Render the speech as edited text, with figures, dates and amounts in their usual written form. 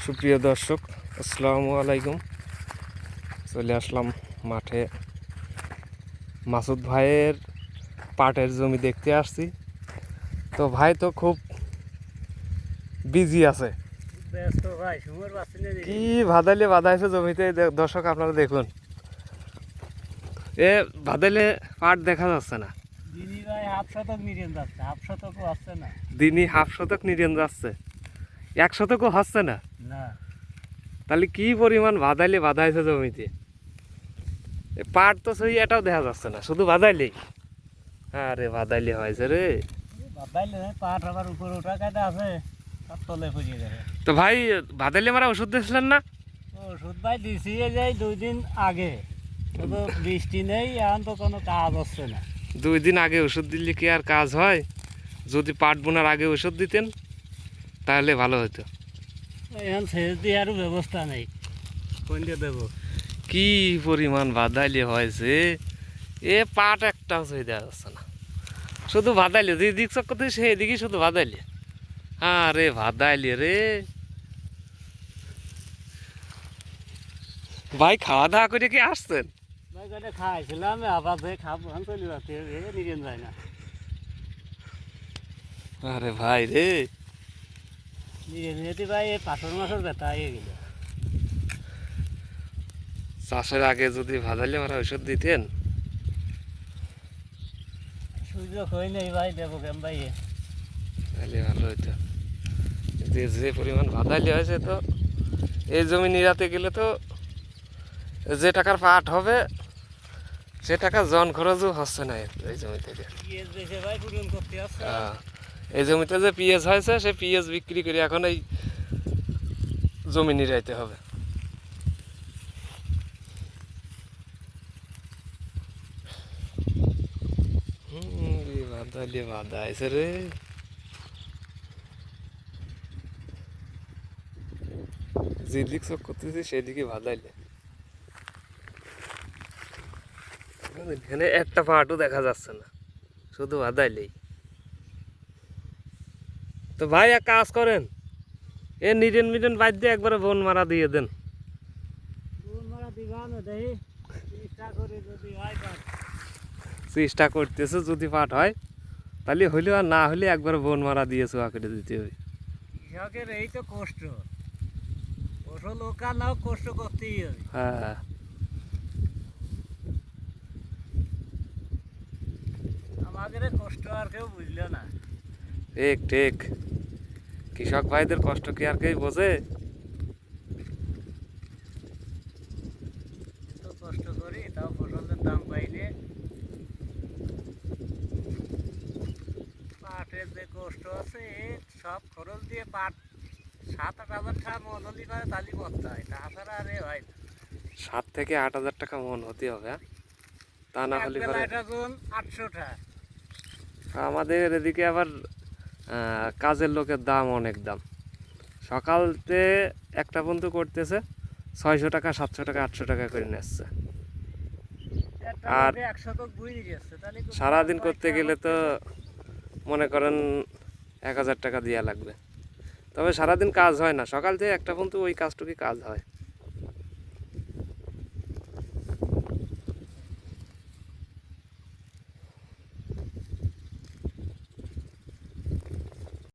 সুপ্রিয় দর্শক, আসসালামু আলাইকুম। চলে আসলাম মাঠে, মাসুদ ভাইয়ের পাটের জমি দেখতে আসছি। তো ভাই তো খুব বিজি আছে, কি ভাদাইলে বাধাইছে জমিতে। দর্শক আপনারা দেখুন, এ ভাদাইলে পাট দেখা যাচ্ছে না। দিনই হাফ শতক নিরেন যাচ্ছে, 1 শতকও হচ্ছে না। তাহলে কি পরিমাণ বাদাইলে বাধাইছে জমিতে। পাট তো সেই এটাও দেখা যাচ্ছে না, শুধু বাদাইলেই। আরে বাদাইলে হয়েছে রে, পাট আবার উপরে ওঠা কায়দা আছে, তলে পড়িয়ে যাবে। তো ভাই বাদাইলে মারা ওষুধ দিয়েছিলেন না? ওষুধ ভাই দিছি যাই 2 দিন আগে, শুধু বৃষ্টি নেই, এখন তো কোনো কাজ হচ্ছে না। 2 দিন আগে ওষুধ দিলে কি আর কাজ হয়? যদি পাট বোনার আগে ওষুধ দিতেন তাহলে ভালো হতো। এখন সেচ দিয়ে আরও ব্যবস্থা নেই, কোন দিয়ে দেবো? কি পরিমাণ বাদাইলে হয়েছে, এ পাট একটাও সই দেওয়া যাচ্ছে না, শুধু বাদাইলে। যে দিক চক করতে সেই দিকে শুধু বাদাইলে। আরে বাদাইলে রে ভাই, খাওয়া দাওয়া করে কি আসছেন? ভাই কটা খাইছিলাম, আবার যে খাবো চলে যাচ্ছে, নিরেন যায় না। আরে ভাই রে, নিরেন যেতে ভাই এই পাথর মাছের ব্যথা হয়ে গেল। চাষের আগে যদি ভাদাইলে মারা ওষুধ দিতেন সুযোগ হয় নাই ভাই, দেবো কেন ভাই? তাহলে ভালো হতো। যে পরিমাণ বাদাইলে হয়েছে, তো এই জমি নিরাতে গেলে তো যে টাকার পাট হবে সে টাকা জন খরচও হচ্ছে না এই জমি থেকে। এই জমিতে যে পিএস হয়েছে, সে পিএস বিক্রি করে এখন এই জমি নিরাইতে হবে। বাদাইলে বাদাইছে রে, যেদিক চোখ করতেছি সেদিকে বাদাইলে। এখানে একটা পাটও দেখা যাচ্ছে না, শুধু বাদাইলেই। তো ভাই এক কাজ করেন, এ নিরেন মিরেন বাদ দিয়ে একবারে বন মারা দিয়ে দেন। চেষ্টা করতেছে, যদি পাট হয় তাহলে হইলে, আর না হলে একবার বন মারা দিয়ে চোয়া করে দিতে হবে। কৃষকের এই তো কষ্ট, ফসল ওকা নাও কষ্ট করতেই হবে। হ্যাঁ, আমাদের কষ্ট আর কেউ বুঝলো না। ঠিক ঠিক, কৃষক ভাইদের কষ্ট কি আর কেউ বোঝে? তো কষ্ট করি, তাও ফসলের দাম পাইলে। পাটের যে কষ্ট আছে, সব খরচ দিয়ে পাট 7-8 হাজার টাকা মন হলি পারে, তালি করতে হয়, তাছাড়া আরে হয় না। 7 থেকে 8 হাজার টাকা মন হতে হবে, তা না হলে পরে। 800 টাকা। আমাদের এদিকে আবার কাজের লোকের দাম অনেক দাম। সকালতে একটা বন্ধু করতেছে 600 টাকা, 700 টাকা, 800 টাকা করে নিচ্ছে। আর সারাদিন করতে গেলে তো মনে করেন 1000 টাকা দেওয়া লাগবে। তবে সারাদিন কাজ হয় না, সকাল থেকে একটা বন্ধু ওই কাজটুকু কাজ হয়।